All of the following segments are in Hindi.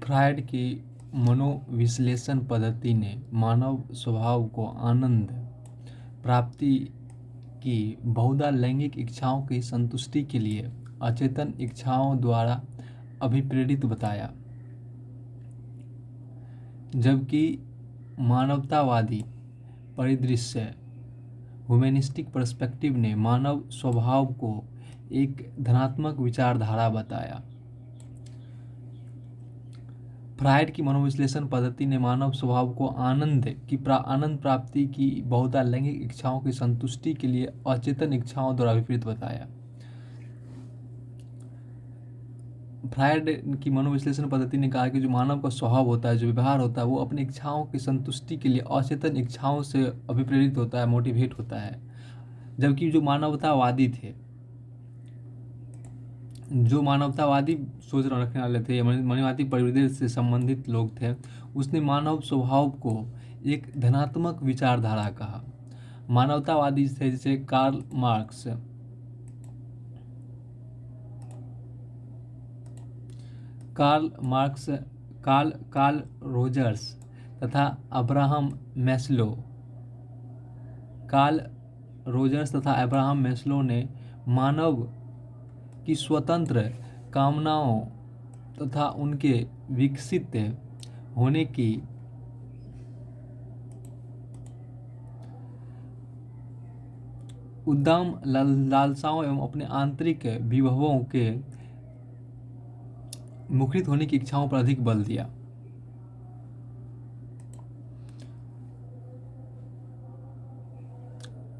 फ्रायड की मनोविश्लेषण पद्धति ने मानव स्वभाव को आनंद प्राप्ति की बहुधा लैंगिक इच्छाओं की संतुष्टि के लिए अचेतन इच्छाओं द्वारा अभिप्रेरित बताया, जबकि मानवतावादी परिदृश्य ह्यूमैनिस्टिक पर्सपेक्टिव ने मानव स्वभाव को एक धनात्मक विचारधारा बताया। फ्रायड की मनोविश्लेषण पद्धति ने मानव स्वभाव को आनंद प्राप्ति की बहुधा लैंगिक इच्छाओं की संतुष्टि के लिए अचेतन इच्छाओं द्वारा विपरीत बताया। फ्रायड की मनोविश्लेषण पद्धति ने कहा कि जो मानव का स्वभाव होता है, जो व्यवहार होता है, वो अपनी इच्छाओं की संतुष्टि के लिए अचेतन इच्छाओं से अभिप्रेरित होता है, मोटिवेट होता है। जबकि जो मानवतावादी सोच रखने वाले थे, मानववादी परिदृश्य से संबंधित लोग थे, उसने मानव स्वभाव को एक धनात्मक विचारधारा कहा। मानवतावादी थे जैसे कार्ल रोजर्स तथा अब्राहम मैस्लो ने मानव की स्वतंत्र कामनाओं तथा उनके विकसित होने की उद्दाम लालसाओं एवं अपने आंतरिक विभवों के मुखरित होने की इच्छाओं पर अधिक बल दिया।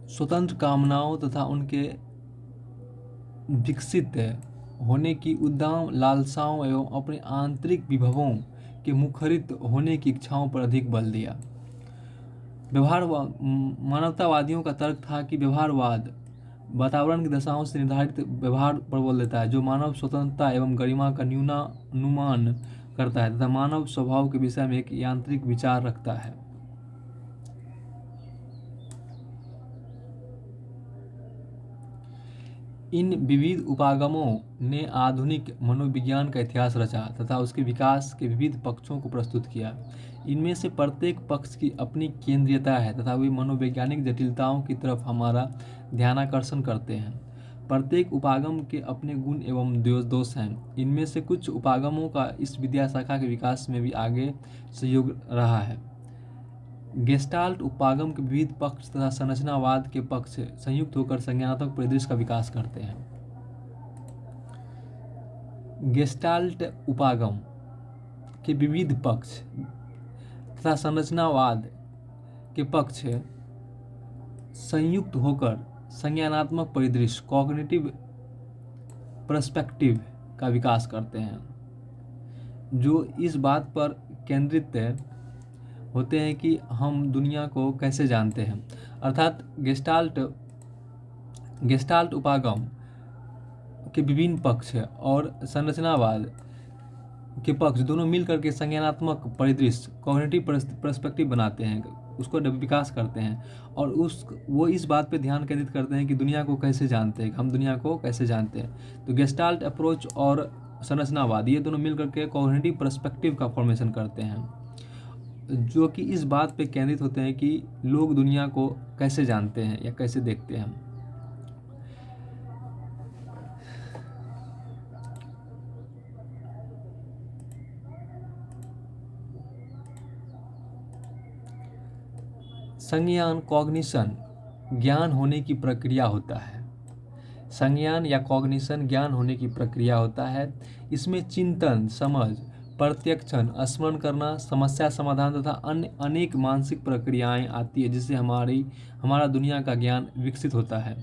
स्वतंत्र कामनाओं तथा उनके विकसित होने की उद्दाम लालसाओं एवं अपने आंतरिक विभवों के मुखरित होने की इच्छाओं पर अधिक बल दिया। मानवतावादियों का तर्क था कि व्यवहारवाद वातावरण की दशाओं से निर्धारित व्यवहार पर बल देता है, जो मानव स्वतंत्रता एवं गरिमा का न्यूनानुमान करता है तथा मानव स्वभाव के विषय में एक यांत्रिक विचार रखता है। इन विविध उपागमों ने आधुनिक मनोविज्ञान का इतिहास रचा तथा उसके विकास के विविध पक्षों को प्रस्तुत किया। इनमें से प्रत्येक पक्ष की अपनी केंद्रीयता है तथा वे मनोवैज्ञानिक जटिलताओं की तरफ हमारा ध्यानाकर्षण करते हैं। प्रत्येक उपागम के अपने गुण एवं दोष हैं। इनमें से कुछ उपागमों का इस विद्या शाखा के विकास में भी आगे सहयोग रहा है। गेस्टाल्ट उपागम के विविध पक्ष तथा संरचनावाद के पक्ष संयुक्त होकर संज्ञानात्मक परिदृश्य का विकास करते हैं। गेस्टाल्ट उपागम के विविध पक्ष तथा संरचनावाद के पक्ष संयुक्त होकर संज्ञानात्मक परिदृश्य कॉग्निटिव पर्सपेक्टिव का विकास करते हैं, जो इस बात पर केंद्रित होते हैं कि हम दुनिया को कैसे जानते हैं। अर्थात गेस्टाल्ट उपागम के विभिन्न पक्ष और संरचनावाद के पक्ष दोनों मिलकर के संज्ञानात्मक परिदृश्य कॉग्निटिव पर्सपेक्टिव बनाते हैं, उसको विकास करते हैं और वो इस बात पे ध्यान केंद्रित करते हैं कि दुनिया को कैसे जानते हैं, हम दुनिया को कैसे जानते हैं। तो गेस्टाल्ट अप्रोच और संरचनावाद ये दोनों मिलकर के कॉग्निटिव पर्सपेक्टिव का फॉर्मेशन करते हैं, जो कि इस बात पे केंद्रित होते हैं कि लोग दुनिया को कैसे जानते हैं या कैसे देखते हैं। संज्ञान कॉग्निशन ज्ञान होने की प्रक्रिया होता है। संज्ञान या कॉग्निशन ज्ञान होने की प्रक्रिया होता है। इसमें चिंतन, समझ, प्रत्यक्षण, स्मरण करना, समस्या समाधान तथा अन्य अनेक मानसिक प्रक्रियाएं आती है, जिससे हमारा दुनिया का ज्ञान विकसित होता है।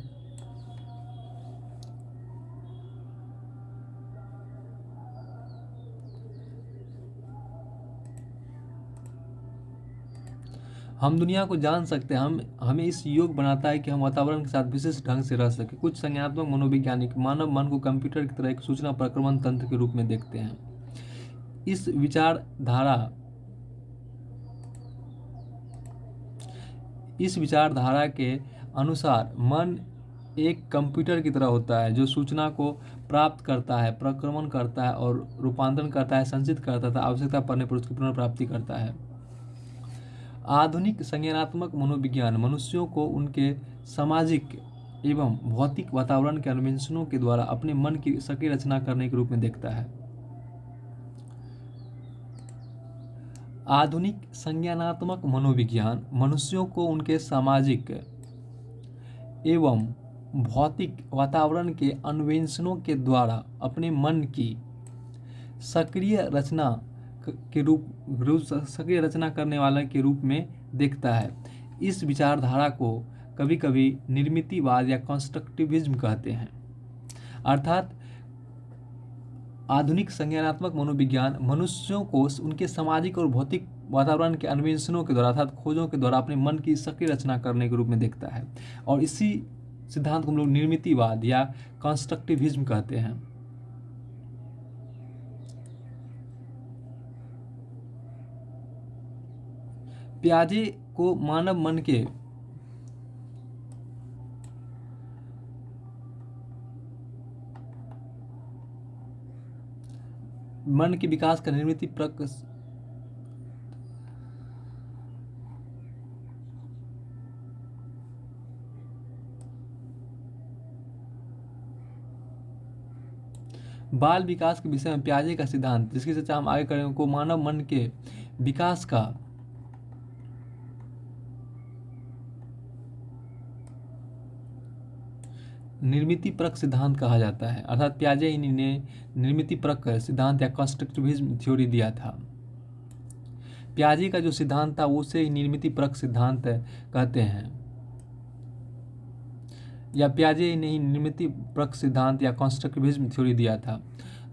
हम दुनिया को जान सकते हैं, हमें इस योग बनाता है कि हम वातावरण के साथ विशेष ढंग से रह सके। कुछ संज्ञानात्मक मनोवैज्ञानिक मानव मन को कंप्यूटर की तरह एक सूचना प्रक्रमण तंत्र के रूप में देखते हैं। इस विचारधारा के अनुसार मन एक कंप्यूटर की तरह होता है जो सूचना को प्राप्त करता है, प्रक्रमण करता है और रूपांतरण करता है, संचित करता है, आवश्यकता पड़ने पर उसकी पुनर्प्राप्ति करता है। आधुनिक संज्ञानात्मक मनोविज्ञान मनुष्यों को उनके सामाजिक एवं भौतिक वातावरण के अन्वेषणों के द्वारा अपने मन की सक्रिय रचना करने के रूप में देखता है। आधुनिक संज्ञानात्मक मनोविज्ञान मनुष्यों को उनके सामाजिक एवं भौतिक वातावरण के अन्वेषणों के द्वारा अपने मन की सक्रिय रचना के रूप सक्रिय रचना करने वाले के रूप में देखता है। इस विचारधारा को कभी कभी निर्मितिवाद या कंस्ट्रक्टिविज्म कहते हैं। अर्थात आधुनिक संज्ञानात्मक मनोविज्ञान मनुष्यों को उनके सामाजिक और भौतिक वातावरण के अन्वेषणों के द्वारा अर्थात खोजों के द्वारा अपने मन की सक्रिय रचना करने के रूप में देखता है, और इसी सिद्धांत को हम लोग निर्मितिवाद या कंस्ट्रक्टिविज्म कहते हैं। पियाजे को मानव मन के विकास का निर्मिति बाल विकास के विषय में पियाजे का सिद्धांत, जिसकी चर्चा हम आगे करेंगे, को मानव मन के विकास का निर्मितिपरक सिद्धांत कहा जाता है। अर्थात पियाजे ही ने निर्मितिपरक सिद्धांत या कंस्ट्रक्टिविज्म थ्योरी दिया था। पियाजे का जो सिद्धांत था उसे ही निर्मितिपरक सिद्धांत कहते हैं, या पियाजे ने ही निर्मितिपरक सिद्धांत या कंस्ट्रक्टिविज्म थ्योरी दिया था।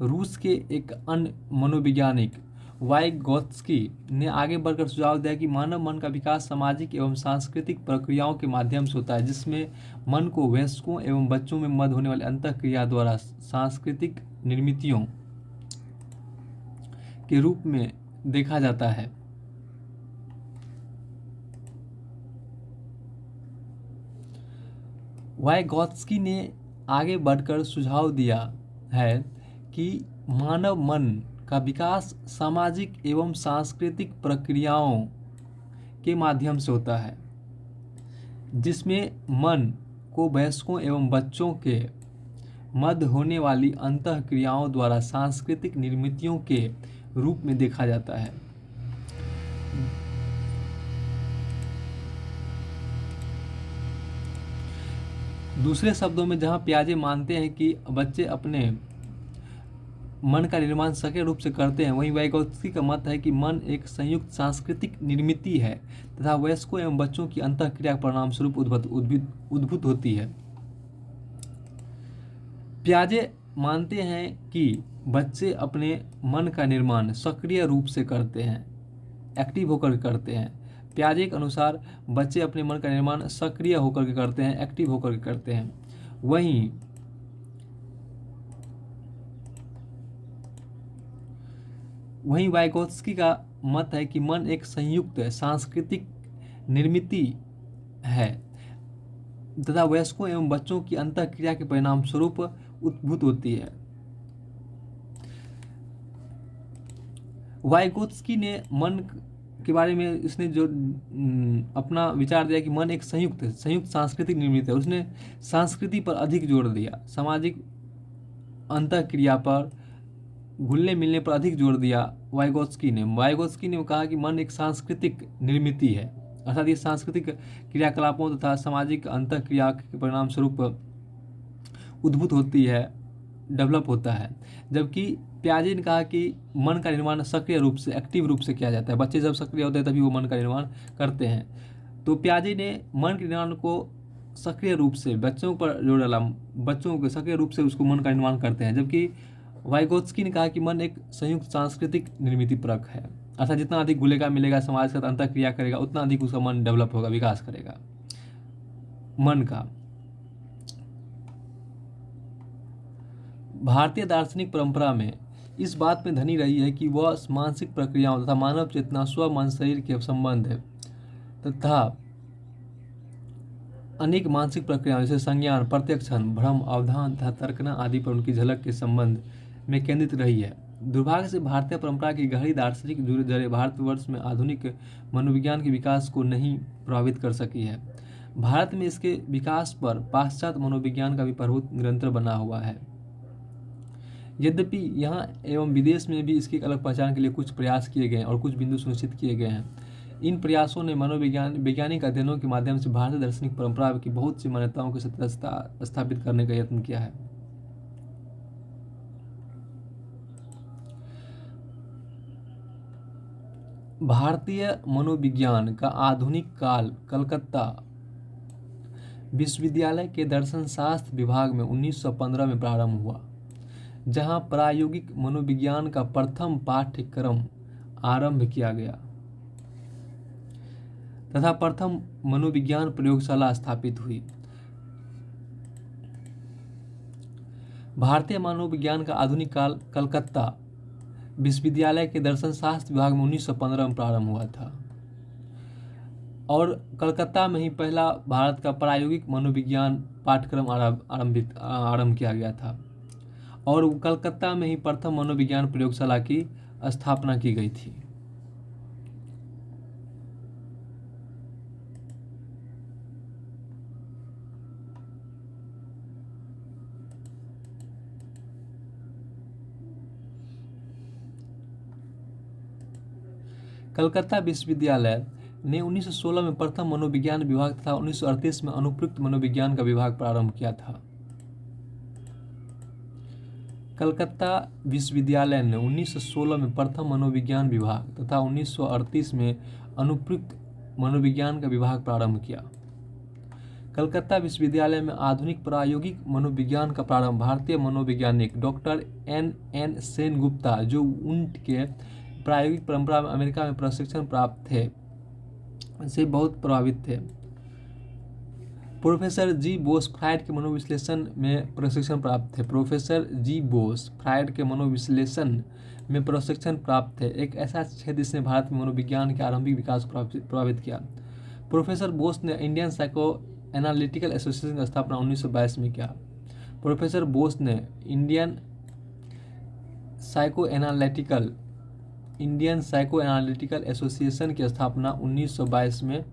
रूस के एक अन्य मनोवैज्ञानिक वाइगोत्स्की ने आगे बढ़कर सुझाव दिया कि मानव मन का विकास सामाजिक एवं सांस्कृतिक प्रक्रियाओं के माध्यम से होता है, जिसमें मन को वयस्कों एवं बच्चों में मद होने वाली अंतःक्रिया द्वारा सांस्कृतिक निर्मितियों के रूप में देखा जाता है। वाइगोत्स्की ने आगे बढ़कर सुझाव दिया है कि मानव मन का विकास सामाजिक एवं सांस्कृतिक प्रक्रियाओं के माध्यम से होता है, जिसमें मन को वयस्कों एवं बच्चों के मध्य होने वाली अंतःक्रियाओं द्वारा सांस्कृतिक निर्मितियों के रूप में देखा जाता है। दूसरे शब्दों में जहां पियाजे मानते हैं कि बच्चे अपने मन का निर्माण सक्रिय रूप से करते हैं, वहीं वाइगोत्स्की का मत है कि मन एक संयुक्त सांस्कृतिक निर्मिति है तथा वयस्कों एवं बच्चों की अंतःक्रिया परिणाम स्वरूप उद्भूत होती है। पियाजे मानते हैं कि बच्चे अपने मन का निर्माण सक्रिय रूप से करते हैं, एक्टिव होकर करते हैं। पियाजे के अनुसार बच्चे अपने मन का निर्माण सक्रिय होकर के करते हैं, एक्टिव होकर के करते हैं। वहीं वाइगोत्स्की का मत है कि मन एक संयुक्त सांस्कृतिक निर्मिति है तथा वयस्कों एवं बच्चों की अंतःक्रिया के परिणाम स्वरूप उद्भूत होती है। वाइगोत्स्की ने मन के बारे में इसने जो अपना विचार दिया कि मन एक संयुक्त सांस्कृतिक निर्मिति है। उसने संस्कृति पर अधिक जोर दिया, सामाजिक अंतःक्रिया पर, घुलने मिलने पर अधिक जोर दिया। वाइगोत्स्की ने कहा कि मन एक सांस्कृतिक निर्मिति है, अर्थात ये सांस्कृतिक क्रियाकलापों तथा सामाजिक अंतःक्रिया के परिणाम स्वरूप उद्भूत होती है, डेवलप होता है। जबकि पियाजे ने कहा कि मन का निर्माण सक्रिय रूप से, एक्टिव रूप से किया जाता है। बच्चे जब सक्रिय होते हैं तभी वो मन का निर्माण करते हैं। तो पियाजे ने मन के निर्माण को सक्रिय रूप से बच्चों पर जोर डाला, बच्चों को सक्रिय रूप से उसको मन का निर्माण करते हैं। जबकि वाइगोत्स्की ने कहा कि मन एक संयुक्त सांस्कृतिक निर्मिति परक है, अर्थात जितना अधिक घुलेगा मिलेगा, समाज के साथ अंतःक्रिया करेगा, उतना अधिक उसका मन डेवलप होगा, विकास करेगा मन का। भारतीय दार्शनिक परंपरा में इस बात में धनी रही है कि वह मानसिक प्रक्रियाओं तथा मानव चेतना, स्व मन, शरीर के संबंध तथा अनेक मानसिक प्रक्रियाओं जैसे संज्ञान, प्रत्यक्षण, भ्रम, अवधान तथा तर्कना आदि पर उनकी झलक के संबंध में केंद्रित रही है। दुर्भाग्य से भारतीय परंपरा की गहरी दार्शनिक जड़ें भारतवर्ष में आधुनिक मनोविज्ञान के विकास को नहीं प्रभावित कर सकी है। भारत में इसके विकास पर पाश्चात्य मनोविज्ञान का भी प्रभुत्व निरंतर बना हुआ है। यद्यपि यहाँ एवं विदेश में भी इसकी अलग पहचान के लिए कुछ प्रयास किए गए हैं और कुछ बिंदु सुनिश्चित किए गए हैं। इन प्रयासों ने वैज्ञानिक अध्ययनों के माध्यम से भारतीय दार्शनिक परंपरा की बहुत सी मान्यताओं को सत्यता स्थापित करने का यत्न किया है। भारतीय मनोविज्ञान का आधुनिक काल कलकत्ता विश्वविद्यालय के दर्शन शास्त्र विभाग में 1915 में प्रारंभ हुआ, जहां प्रायोगिक मनोविज्ञान का प्रथम पाठ्यक्रम आरंभ किया गया तथा प्रथम मनोविज्ञान प्रयोगशाला स्थापित हुई। भारतीय मनोविज्ञान का आधुनिक काल कलकत्ता विश्वविद्यालय के दर्शन शास्त्र विभाग में 1915 में प्रारंभ हुआ था और कलकत्ता में ही पहला भारत का प्रायोगिक मनोविज्ञान पाठ्यक्रम आरंभ किया गया था और कलकत्ता में ही प्रथम मनोविज्ञान प्रयोगशाला की स्थापना की गई थी। कलकत्ता विश्वविद्यालय ने 1916 में प्रथम मनोविज्ञान विभाग तथा 1938 में अनुप्रयुक्त मनोविज्ञान का विभाग प्रारंभ किया था। कलकत्ता विश्वविद्यालय ने 1916 में प्रथम मनोविज्ञान विभाग तथा 1938 में अनुप्रयुक्त मनोविज्ञान का विभाग प्रारंभ किया। कलकत्ता विश्वविद्यालय में आधुनिक प्रायोगिक मनोविज्ञान का प्रारंभ भारतीय मनोवैज्ञानिक डॉक्टर N. सेनगुप्ता, जो उनके प्रायोगिक परंपरा में अमेरिका में प्रशिक्षण प्राप्त थे, से बहुत प्रभावित थे। प्रोफेसर जी बोस फ्रायड के मनोविश्लेषण में प्रशिक्षण प्राप्त थे। प्रोफेसर जी बोस फ्रायड के मनोविश्लेषण में प्रशिक्षण प्राप्त थे, एक ऐसा क्षेत्र जिसने भारत में मनोविज्ञान के आरंभिक विकास को प्रभावित किया। प्रोफेसर बोस ने इंडियन साइको एनालिटिकल एसोसिएशन की स्थापना 1922 में किया। प्रोफेसर बोस ने इंडियन साइको एनालिटिकल एसोसिएशन की स्थापना 1922 में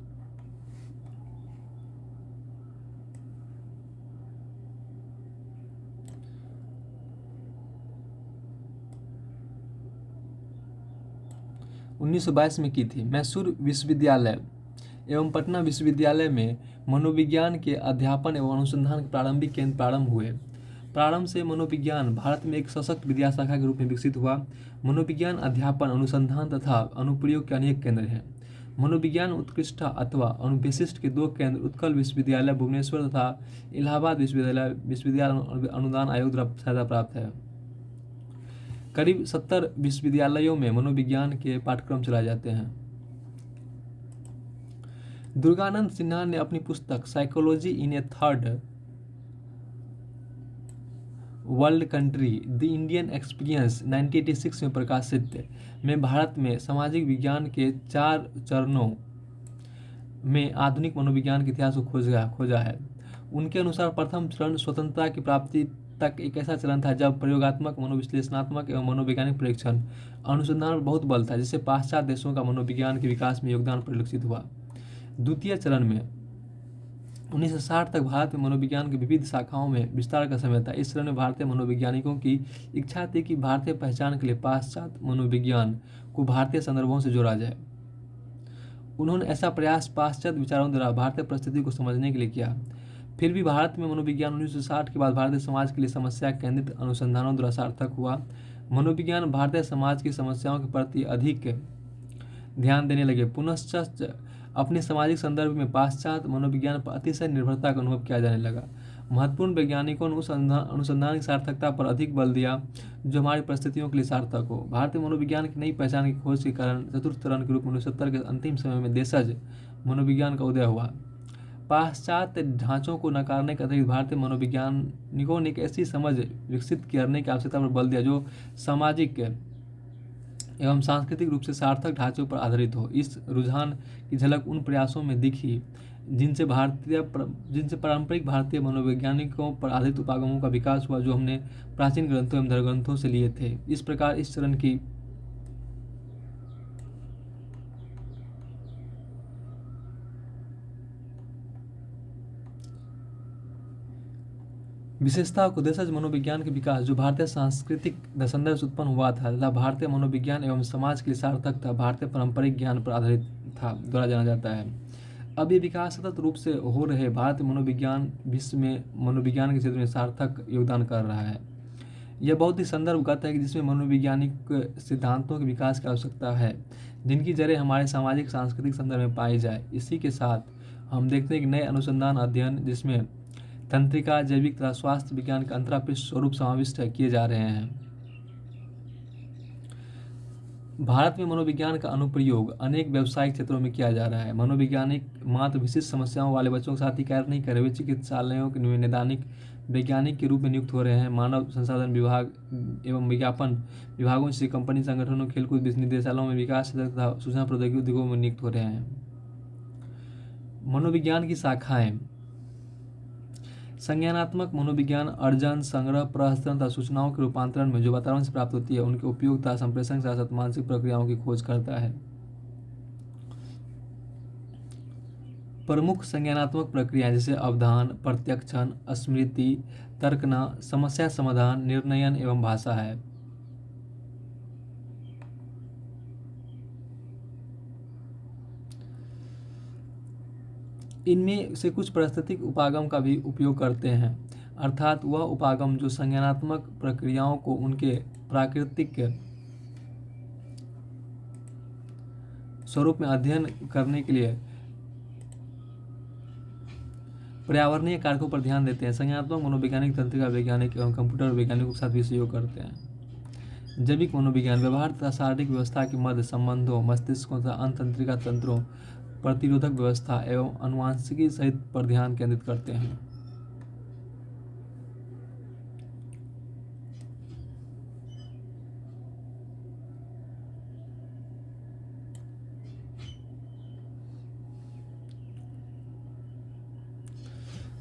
की थी। मैसूर विश्वविद्यालय एवं पटना विश्वविद्यालय में मनोविज्ञान के अध्यापन एवं अनुसंधान के प्रारंभिक केंद्र प्रारंभ हुए। प्रारंभ से मनोविज्ञान भारत में एक सशक्त विद्या शाखा के रूप में विकसित हुआ। मनोविज्ञान अध्यापन, अनुसंधान तथा अनुप्रयोग के अनेक केंद्र हैं। मनोविज्ञान उत्कृष्टता अथवा अनुविशिष्ट के 2 केंद्र उत्कल विश्वविद्यालय भुवनेश्वर तथा इलाहाबाद विश्वविद्यालय अनुदान आयोग द्वारा सहायता प्राप्त है। करीब 70 विश्वविद्यालयों में मनोविज्ञान के पाठ्यक्रम चलाए जाते हैं। दुर्गानंद सिन्हा ने अपनी पुस्तक psychology in A third world country the Indian experience 1986 में प्रकाशित में भारत में सामाजिक विज्ञान के 4 चरणों में आधुनिक मनोविज्ञान के इतिहास को खोजा है। उनके अनुसार प्रथम चरण स्वतंत्रता की प्राप्ति तक एक ऐसा चरण था जब प्रयोगात्मक, मनोविश्लेषणात्मक एवं मनोवैज्ञानिक परीक्षण अनुसंधान पर बहुत बल था, जिससे पाश्चात्य देशों का मनोविज्ञान के विकास में योगदान परिलक्षित हुआ। द्वितीय चरण में 1960 तक भारत में मनोविज्ञान की विविध शाखाओं में विस्तार का समय था। इस चरण में भारतीय मनोवैज्ञानिकों की इच्छा थी कि भारतीय पहचान के लिए पाश्चात्य मनोविज्ञान को भारतीय संदर्भों से जोड़ा जाए। उन्होंने ऐसा प्रयास पाश्चात्य विचारों द्वारा भारतीय परिस्थिति को समझने के लिए किया। फिर भी भारत में मनोविज्ञान 1960 के बाद भारतीय समाज के लिए समस्या केंद्रित अनुसंधानों द्वारा सार्थक हुआ। मनोविज्ञान भारतीय समाज की समस्याओं के प्रति अधिक ध्यान देने लगे। पुनश्च अपने सामाजिक संदर्भ में पाश्चात्य मनोविज्ञान पर अतिशय निर्भरता का अनुभव किया जाने लगा। महत्वपूर्ण वैज्ञानिकों ने उस अनुसंधान की सार्थकता पर अधिक बल दिया जो हमारी परिस्थितियों के लिए सार्थक हो। भारतीय मनोविज्ञान की नई पहचान की खोज के कारण चतुर्थ चरण के रूप में 1970 के अंतिम समय में देशज मनोविज्ञान का उदय हुआ। पाश्चात्य ढांचों को नकारने के अतिरिक्त भारतीय मनोवैज्ञानिकों ने एक ऐसी समझ विकसित करने की आवश्यकता पर बल दिया जो सामाजिक एवं सांस्कृतिक रूप से सार्थक ढांचों पर आधारित हो। इस रुझान की झलक उन प्रयासों में दिखी जिनसे पारंपरिक भारतीय मनोवैज्ञानिकों पर आधारित उपागमों का विकास हुआ, जो हमने प्राचीन ग्रंथों एवं धर्मग्रंथों से लिए थे। इस प्रकार इस चरण की विशेषता को देशज मनोविज्ञान के विकास, जो भारतीय सांस्कृतिक संदर्भ से उत्पन्न हुआ था तथा भारतीय मनोविज्ञान एवं समाज के लिए सार्थक था, भारतीय पारंपरिक ज्ञान पर आधारित था, द्वारा जाना जाता है। अब ये विकास सतत रूप से हो रहे भारतीय मनोविज्ञान विश्व में मनोविज्ञान के क्षेत्र में सार्थक योगदान कर रहा है। यह बहुत ही संदर्भगत है कि जिसमें मनोवैज्ञानिक सिद्धांतों के विकास की आवश्यकता है, जिनकी जड़ें हमारे सामाजिक सांस्कृतिक संदर्भ में पाई जाए। इसी के साथ हम देखते हैं कि नए अनुसंधान अध्ययन, जिसमें तंत्रिका, जैविक तथा स्वास्थ्य विज्ञान के अंतरापृष्ठ स्वरूप समाविष्ट किए जा रहे हैं। भारत में मनोविज्ञान का अनुप्रयोग अनेक व्यावसायिक क्षेत्रों में किया जा रहा है। मनोवैज्ञानिक मात्र विशिष्ट समस्याओं वाले बच्चों के साथ ही कार्य नहीं कर रहे, वे चिकित्सालयों के नैदानिक वैज्ञानिक के रूप में नियुक्त हो रहे हैं। मानव संसाधन विभाग एवं विज्ञापन विभागों से कंपनी संगठनों, खेलकूद निदेशालयों में विकास तथा सूचना प्रौद्योगिकी उद्योगों में नियुक्त हो रहे हैं। मनोविज्ञान की शाखाएं: संज्ञानात्मक मनोविज्ञान अर्जन, संग्रह, प्रहसन तथा सूचनाओं के रूपांतरण में जो वातावरण से प्राप्त होती है, उनके उपयोग तथा संप्रेषण के साथ साथ मानसिक प्रक्रियाओं की खोज करता है। प्रमुख संज्ञानात्मक प्रक्रियाएं जैसे अवधान, प्रत्यक्षण, स्मृति, तर्कना, समस्या समाधान, निर्णयन एवं भाषा है। इनमें से कुछ पारिस्थितिक उपागम का भी उपयोग करते हैं, अर्थात वह उपागम जो संज्ञानात्मक प्रक्रियाओं को उनके प्राकृतिक स्वरूप में अध्ययन करने के लिए पर्यावरणीय कारकों पर ध्यान देते हैं। संज्ञानात्मक मनोवैज्ञानिक तंत्रिका वैज्ञानिक एवं कंप्यूटर वैज्ञानिकों के साथ भी सहयोग करते हैं। जैविक मनोविज्ञान व्यवहार तथा शारीरिक व्यवस्था के मध्य संबंधों, मस्तिष्कों तथा अंतंत्रिका तंत्रों, प्रतिरोधक व्यवस्था एवं अनुवांशिकी सहित पर ध्यान केंद्रित करते हैं।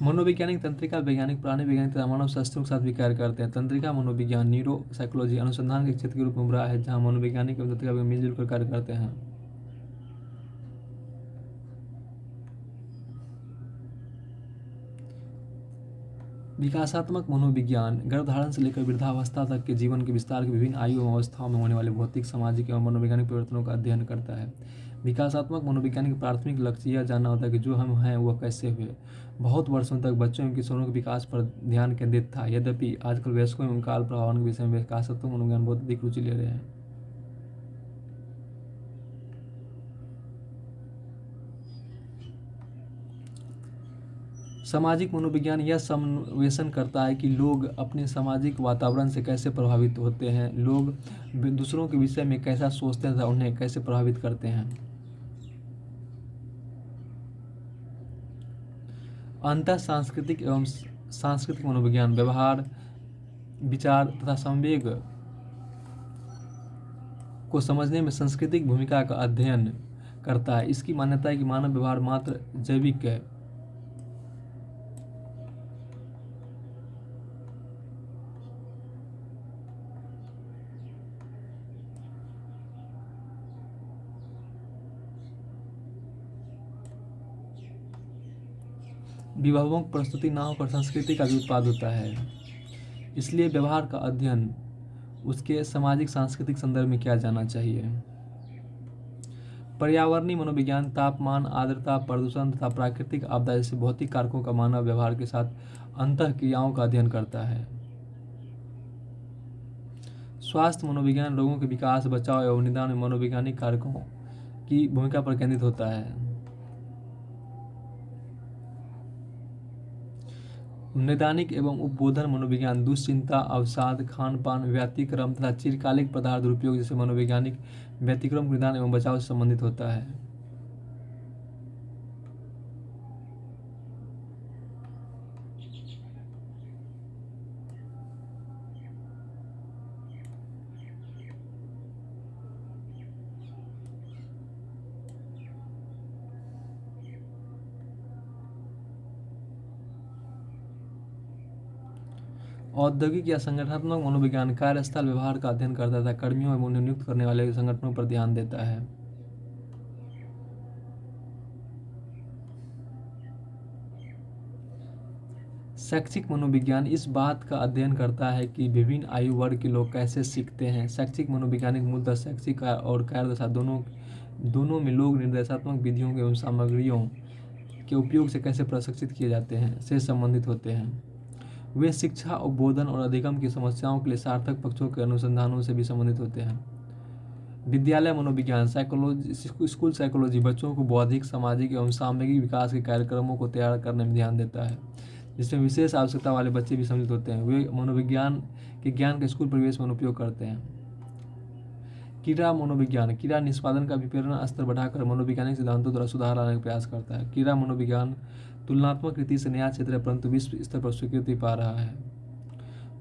मनोवैज्ञानिक तंत्रिका वैज्ञानिक प्राणी वैज्ञानिक तथा मानव शास्त्रों के साथ भी कार्य करते हैं। तंत्रिका मनोविज्ञान न्यूरो साइकोलॉजी अनुसंधान के क्षेत्र के रूप में उभरा है, जहाँ मनोवैज्ञानिक एवं तंत्रिका वैज्ञानिक मिलजुल कर कार्य करते हैं। विकासात्मक मनोविज्ञान गर्भधारण से लेकर वृद्धावस्था तक के जीवन के विस्तार की विभिन्न आयु एवं अवस्थाओं में होने वाले भौतिक, सामाजिक एवं मनोवैज्ञानिक परिवर्तनों का अध्ययन करता है। विकासात्मक मनोविज्ञान की प्राथमिक लक्ष्य यह जानना होता है कि जो हम हैं वह कैसे हुए। बहुत वर्षों तक बच्चों एवं किशोरों के विकास पर ध्यान केंद्रित था, यद्यपि आजकल वयस्कों एवं काल प्रभावन के विषय में विकासात्मक मनोविज्ञान बहुत अधिक रुचि ले रहे हैं। सामाजिक मनोविज्ञान यह समावेशन करता है कि लोग अपने सामाजिक वातावरण से कैसे प्रभावित होते हैं, लोग दूसरों के विषय में कैसा सोचते हैं तथा उन्हें कैसे प्रभावित करते हैं। अंतः सांस्कृतिक एवं सांस्कृतिक मनोविज्ञान व्यवहार, विचार तथा संवेग को समझने में सांस्कृतिक भूमिका का अध्ययन करता है। इसकी मान्यता है कि मानव व्यवहार मात्र जैविक है। विभवों की प्रस्तुति ना होकर संस्कृति का भी उत्पाद होता है, इसलिए व्यवहार का अध्ययन उसके सामाजिक सांस्कृतिक संदर्भ में किया जाना चाहिए। पर्यावरणीय मनोविज्ञान तापमान, आर्द्रता, प्रदूषण तथा प्राकृतिक आपदा जैसे भौतिक कारकों का मानव व्यवहार के साथ अंतःक्रियाओं का अध्ययन करता है। स्वास्थ्य मनोविज्ञान रोगों के विकास, बचाव एवं निदान में मनोवैज्ञानिक कारकों की भूमिका पर केंद्रित होता है। नैदानिक एवं उपबोधन मनोविज्ञान दुश्चिंता, अवसाद, खान-पान, व्यतिक्रम तथा चिरकालिक पदार्थ दुरुपयोग जैसे मनोवैज्ञानिक व्यतिक्रम के निदान एवं बचाव से संबंधित होता है। औद्योगिक या संगठनात्मक मनोविज्ञान कार्यस्थल व्यवहार का अध्ययन करता है तथा कर्मियों एवं उन्हें नियुक्त करने वाले संगठनों पर ध्यान देता है। शैक्षिक मनोविज्ञान इस बात का अध्ययन करता है कि विभिन्न आयु वर्ग के लोग कैसे सीखते हैं। शैक्षिक मनोवैज्ञानिक मूलतः शैक्षिक और कार्यदशा दोनों में लोग निर्देशात्मक विधियों एवं सामग्रियों के उपयोग से कैसे प्रशिक्षित किए जाते हैं से संबंधित होते हैं। वे शिक्षा, उद्बोधन और अधिगम की समस्याओं के लिए सार्थक पक्षों के अनुसंधानों से भी संबंधित होते हैं। विद्यालय मनोविज्ञान स्कूल साइकोलॉजी बच्चों को बौद्धिक, सामाजिक एवं सामूहिक विकास के कार्यक्रमों को तैयार करने में ध्यान देता है, जिसमें विशेष आवश्यकता वाले बच्चे भी सम्मिलित होते हैं। वे मनोविज्ञान के ज्ञान का स्कूल परिवेश में उपयोग करते हैं। कीड़ा मनोविज्ञान कीड़ा निष्पादन का विपणन स्तर बढ़ाकर मनोवैज्ञानिक सिद्धांतों द्वारा सुधार लाने का प्रयास करता है। कीड़ा मनोविज्ञान तुलनात्मक रीति से नया क्षेत्र है, परंतु विश्व स्तर पर स्वीकृति पा रहा है।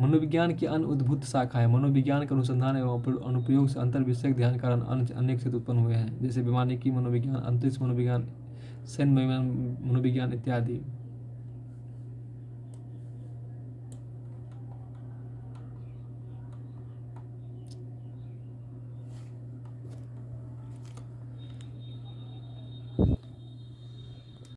मनोविज्ञान की अन्य उद्भूत शाखाएं मनोविज्ञान के अनुसंधान एवं अनुप्रयोग से अंतर विषयक ध्यान के कारण अनेक क्षेत्र उत्पन्न हुए हैं, जैसे वैमानिकी मनोविज्ञान, अंतरिक्ष मनोविज्ञान, सैन्य मनोविज्ञान इत्यादि।